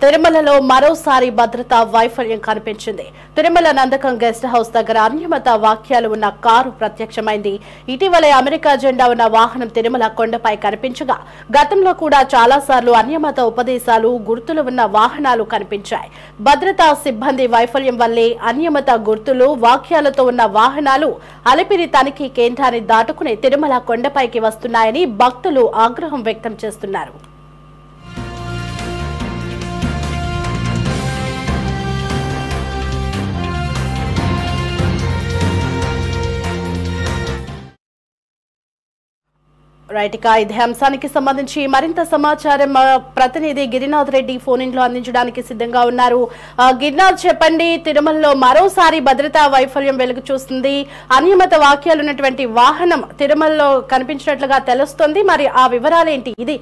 తిరుమలలో మరోసారి భద్రతా వైఫల్యం కనిపించింది. తిరుమల నందకం గెస్ట్ హౌస్ దగ్గర అన్యమత వాక్యాలు ఉన్న కారు ప్రత్యక్షమైంది. ఇటీవలే అమెరికా జెండా ఉన్న వాహనం తిరుమల కొండపై కనిపించగా గతంలో కూడా చాలాసార్లు అన్యమత ఉపదేశాలు గుర్తులు ఉన్న వాహనాలు కనిపించాయి. భద్రతా సిబ్బంది వైఫల్యం వల్లే అన్యమత గుర్తులు వాక్యాలతో ఉన్న వాహనాలు అలిపిరి తనిఖీ కేంద్రాన్ని దాటుకుని తిరుమల కొండపైకి వస్తున్నాయని భక్తులు ఆగ్రహం వ్యక్తం చేస్తున్నారు. రైట్, ఇక ఇదే అంశానికి సంబంధించి మరింత సమాచారం ప్రతినిధి గిరినాథ్ రెడ్డి ఫోన్ ఇన్ లో అందించడానికి సిద్ధంగా ఉన్నారు. గిరినాథ్, చెప్పండి, తిరుమలలో మరోసారి భద్రతా వైఫల్యం వెలుగు చూస్తుంది. అనియమిత వాక్యాలు ఉన్నటువంటి వాహనం తిరుమలలో కనిపించినట్లుగా తెలుస్తోంది. మరి ఆ వివరాలేంటి? ఇది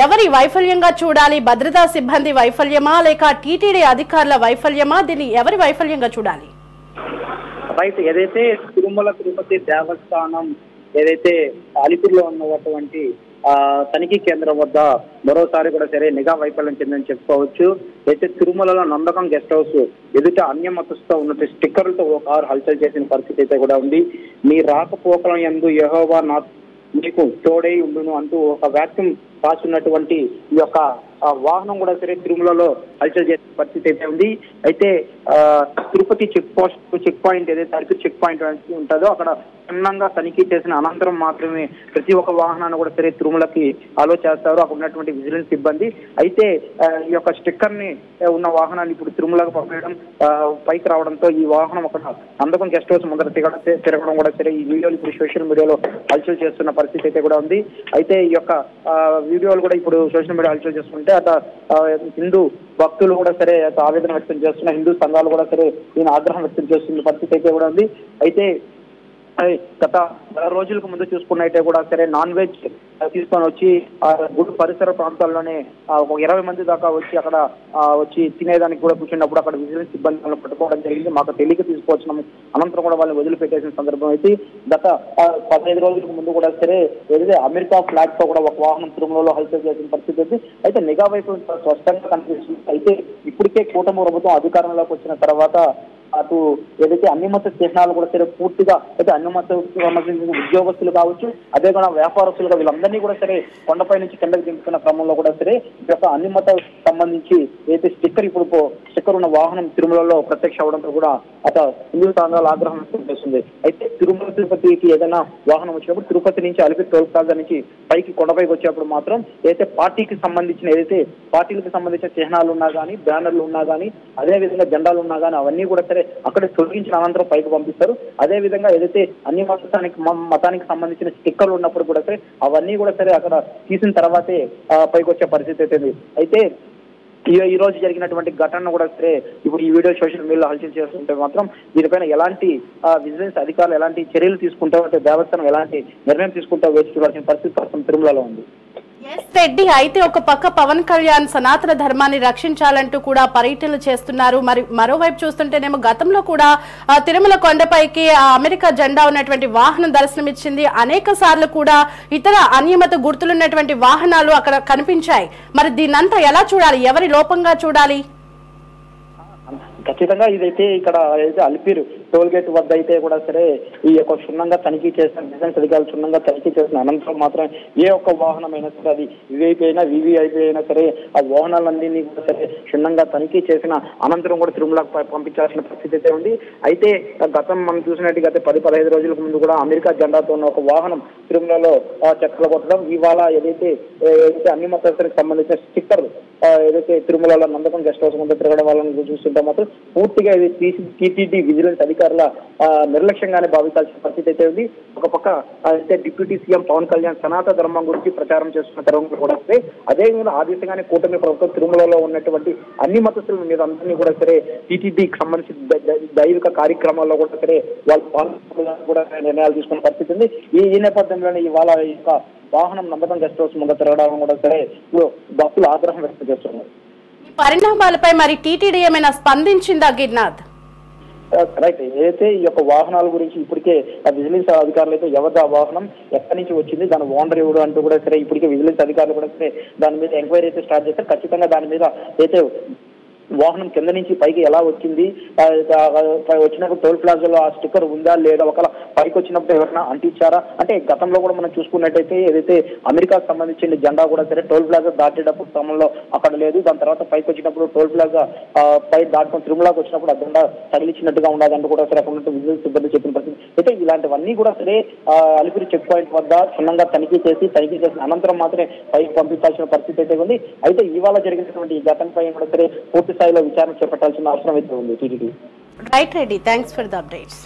ఎవరి వైఫల్యంగా చూడాలి? భద్రతా సిబ్బంది వైఫల్యమా లేక టీటీడీ అధికారుల వైఫల్యమా? దీన్ని ఎవరి వైఫల్యంగా చూడాలి? రైట్, ఏదైతే తిరుమల తిరుపతి దేవస్థానం ఏదైతే అలిపిరిలో ఉన్నటువంటి తనిఖీ కేంద్రం వద్ద మరోసారి కూడా సరే నిఘా వైఫల్యం చెందని చెప్పుకోవచ్చు. అయితే తిరుమలలో నందకం గెస్ట్ హౌస్ ఎదుట అన్యమతస్తో ఉన్నట్టు స్టిక్కర్లతో ఒక కారు హల్చల్ చేసిన పరిస్థితి అయితే కూడా ఉంది. మీ రాకపోకలం యందు యెహోవా మీకు తోడై ఉండును అంటూ ఒక వ్యాక్యం రాస్తున్నటువంటి ఈ యొక్క వాహనం కూడా సరే తిరుమలలో హల్చల్ చేసే పరిస్థితి అయితే ఉంది. అయితే తిరుపతి చెక్ పాయింట్ ఏదైతే అరకు చెక్ పాయింట్ ఉంటుందో అక్కడ క్షుణ్ణంగా తనిఖీ చేసిన అనంతరం మాత్రమే ప్రతి ఒక్క వాహనాన్ని కూడా సరే తిరుమలకి అలో చేస్తారు అక్కడ ఉన్నటువంటి విజిలెన్స్ సిబ్బంది. అయితే ఈ యొక్క స్టిక్కర్ ని ఉన్న వాహనాన్ని ఇప్పుడు తిరుమలకు పంపించడం పైకి రావడంతో ఈ వాహనం అక్కడ నందకం గెస్ట్ హౌస్ ముందర తిరగడం కూడా సరే ఈ వీడియోలు ఇప్పుడు సోషల్ మీడియాలో హల్చల్ చేస్తున్న పరిస్థితి అయితే కూడా ఉంది. అయితే ఈ యొక్క వీడియోలు కూడా ఇప్పుడు సోషల్ మీడియా హల్చల్ చేస్తుంటే హిందూ భక్తులు కూడా సరే ఆవేదన వ్యక్తం చేస్తున్న హిందూ సంఘాలు కూడా సరే దీని ఆగ్రహం వ్యక్తం చేస్తున్న పరిస్థితి అయితే కూడా ఉంది. అయితే గత రోజులకు ముందు చూసుకున్నట్టే కూడా సరే నాన్ వెజ్ తీసుకొని వచ్చి గుడి పరిసర ప్రాంతాల్లోనే ఒక 20 మంది దాకా వచ్చి అక్కడ వచ్చి తినేదానికి కూడా కూర్చున్నప్పుడు అక్కడ విజిలెన్స్ సిబ్బంది పట్టుకోవడం జరిగింది. మాకు తెలియక తీసుకొచ్చినాము, అనంతరం కూడా వాళ్ళని వదిలిపెట్టేసిన సందర్భం అయితే గత 15 రోజులకు ముందు కూడా సరే ఏదైతే అమెరికా ఫ్లాగ్ తో కూడా ఒక వాహనం తిరుమలలో హల్చల్ చేసిన పరిస్థితి ఉంది. అయితే నిఘా వైపు స్పష్టంగా కనిపిస్తుంది. అయితే ఇప్పటికే కూటమి ప్రభుత్వం అధికారంలోకి వచ్చిన తర్వాత అటు ఏదైతే అన్యమత చిహ్నాలు కూడా సరే పూర్తిగా అయితే అన్యమత సంబంధించిన ఉద్యోగస్తులు కావచ్చు, అదే కూడా వ్యాపారస్తులుగా వీళ్ళందరినీ కూడా సరే కొండపై నుంచి కిందకి దింపుతున్న క్రమంలో కూడా సరే ఈ యొక్క అన్యమత సంబంధించి ఏదైతే స్టిక్కర్ ఉన్న వాహనం తిరుమలలో ప్రత్యక్ష అవడంతో కూడా హిందూ సంఘాలు ఆగ్రహం వ్యక్తం చేస్తుంది. అయితే తిరుమల తిరుపతికి ఏదైనా వాహనం వచ్చినప్పుడు తిరుపతి నుంచి అలిపిరి టోల్ ప్లాజా నుంచి పైకి కొండపైకి వచ్చేప్పుడు మాత్రం ఏదైతే పార్టీలకు సంబంధించిన చిహ్నాలు ఉన్నా కానీ, బ్యానర్లు ఉన్నా కానీ, అదే విధంగా జెండాలు ఉన్నా కానీ అవన్నీ కూడా సరే అక్కడ తొలగించిన అనంతరం పైకి పంపిస్తారు. అదే విధంగా ఏదైతే అన్ని మతానికి సంబంధించిన స్టిక్కర్లు ఉన్నప్పుడు కూడా సరే అవన్నీ కూడా సరే అక్కడ తీసిన తర్వాతే పైకి వచ్చే పరిస్థితి అయితే. అయితే ఈ రోజు జరిగినటువంటి ఘటన కూడా సరే ఇప్పుడు ఈ వీడియో సోషల్ మీడియాలో హల్చల్ చేస్తుంటే మాత్రం దీనిపైన ఎలాంటి విజిలెన్స్ అధికారులు ఎలాంటి చర్యలు తీసుకుంటారో, అంటే దేవస్థానం ఎలాంటి నిర్ణయం తీసుకుంటారో వేచి చూడాల్సిన పరిస్థితి ప్రస్తుతం తిరుమలలో ఉంది. రెడ్డి, అయితే ఒక పక్క పవన్ కళ్యాణ్ సనాతన ధర్మాన్ని రక్షించాలంటూ కూడా పర్యటనలు చేస్తున్నారు. మరి మరోవైపు చూస్తుంటేనేమో గతంలో కూడా తిరుమల కొండపైకి అమెరికా జెండా ఉన్నటువంటి వాహనం దర్శనమిచ్చింది. అనేక సార్లు కూడా ఇతర అనియమిత గుర్తులున్నటువంటి వాహనాలు అక్కడ కనిపించాయి. మరి దీన్నంతా ఎలా చూడాలి? ఎవరి లోపంగా చూడాలి? ఖచ్చితంగా ఇదైతే ఇక్కడ ఏదైతే అలిపిరి టోల్ గేట్ వద్ద అయితే కూడా సరే ఈ యొక్క క్షుణ్ణంగా తనిఖీ చేసిన విజిలెన్స్ అధికారులు క్షుణ్ణంగా తనిఖీ చేసిన అనంతరం మాత్రం ఏ ఒక్క వాహనం అయినా సరే అది వివిఐపీ అయినా వివిఐపీ అయినా సరే ఆ వాహనాలన్నీ కూడా సరే క్షుణ్ణంగా తనిఖీ చేసిన అనంతరం కూడా తిరుమలకు పంపించాల్సిన పరిస్థితి అయితే ఉంది. అయితే గతం మనం చూసినట్టుగా 10-15 రోజులకు ముందు కూడా అమెరికా జెండాతో ఉన్న ఒక వాహనం తిరుమలలో చెక్కలు కొట్టడం, ఇవాళ ఏదైతే అన్ని మతాలకు సంబంధించిన స్టిక్కర్ ఏదైతే తిరుమలలో నందకం గెస్ట్ హౌస్ ముందు తిరగడం వాళ్ళని చూస్తుంటే మాత్రం పూర్తిగా ఇది టీటీడీ విజిలెన్స్ అధికారుల నిర్లక్ష్యంగానే భావించాల్సిన పరిస్థితి అయితే ఉంది. ఒక పక్క అయితే డిప్యూటీ సీఎం పవన్ కళ్యాణ్ సనాతన ధర్మం గురించి ప్రచారం చేస్తున్న తరుణంలో కూడా సరే అదే విధంగా ఆ దిశగానే కూటమి ప్రభుత్వం తిరుమలలో ఉన్నటువంటి అన్ని మతస్థుల మీద అందరినీ కూడా సరే టీటీడీకి సంబంధించిన దైవిక కార్యక్రమాల్లో కూడా సరే వాళ్ళు పాల్గొనడానికి కూడా నిర్ణయాలు తీసుకున్న పరిస్థితి ఉంది. ఈ నేపథ్యంలోనే ఇవాళ యొక్క వాహనం నందకం గెస్ట్ హౌస్ ముందు తిరగడం కూడా సరే భక్తులు ఆగ్రహం వ్యక్తం చేస్తున్నారు. పరిణామాలపై మరి టీటీడీ ఏమైనా స్పందించిందా గిరినాథ్? రైట్, ఏదైతే ఈ యొక్క వాహనాల గురించి ఇప్పటికే విజిలెన్స్ అధికారులు అయితే ఎవరిది ఆ వాహనం ఎక్కడి నుంచి వచ్చింది, దాని ఓనర్ ఎవరు అంటూ కూడా సరే ఇప్పటికే విజిలెన్స్ అధికారులు కూడా సరే దాని మీద ఎంక్వైరీ అయితే స్టార్ట్ చేస్తారు. ఖచ్చితంగా దాని మీద అయితే వాహనం కింద నుంచి పైకి ఎలా వచ్చింది, వచ్చినప్పుడు టోల్ ప్లాజాలో ఆ స్టిక్కర్ ఉందా లేదా, ఒకవేళ పైకి వచ్చినప్పుడు ఎవరైనా అంటించారా అంటే గతంలో కూడా మనం చూసుకున్నట్టయితే ఏదైతే అమెరికాకు సంబంధించిన జెండా కూడా సరే టోల్ ప్లాజా దాటేటప్పుడు క్రమంలో అక్కడ లేదు. దాని తర్వాత పైకి వచ్చినప్పుడు టోల్ ప్లాజా పై దాటుకొని తిరుమలకు వచ్చినప్పుడు ఆ జెండా తగిలించినట్టుగా ఉండదంటూ కూడా సరే అక్కడ ఉన్నట్టు విజిలెన్స్ సిబ్బంది చెప్పిన పరిస్థితి. అయితే ఇలాంటివన్నీ కూడా సరే అలిపిరి చెక్ పాయింట్ వద్ద క్షుణ్ణంగా తనిఖీ చేసిన అనంతరం మాత్రమే పైకి పంపించాల్సిన పరిస్థితి అయితే ఉంది. అయితే ఇవాళ జరిగినటువంటి ఈ ఘటనపై కూడా సరే పూర్తి స్థాయిలో విచారణ చేపట్టాల్సిన అవసరం అయితే ఉంది. TTD right Reddy, thanks for the updates.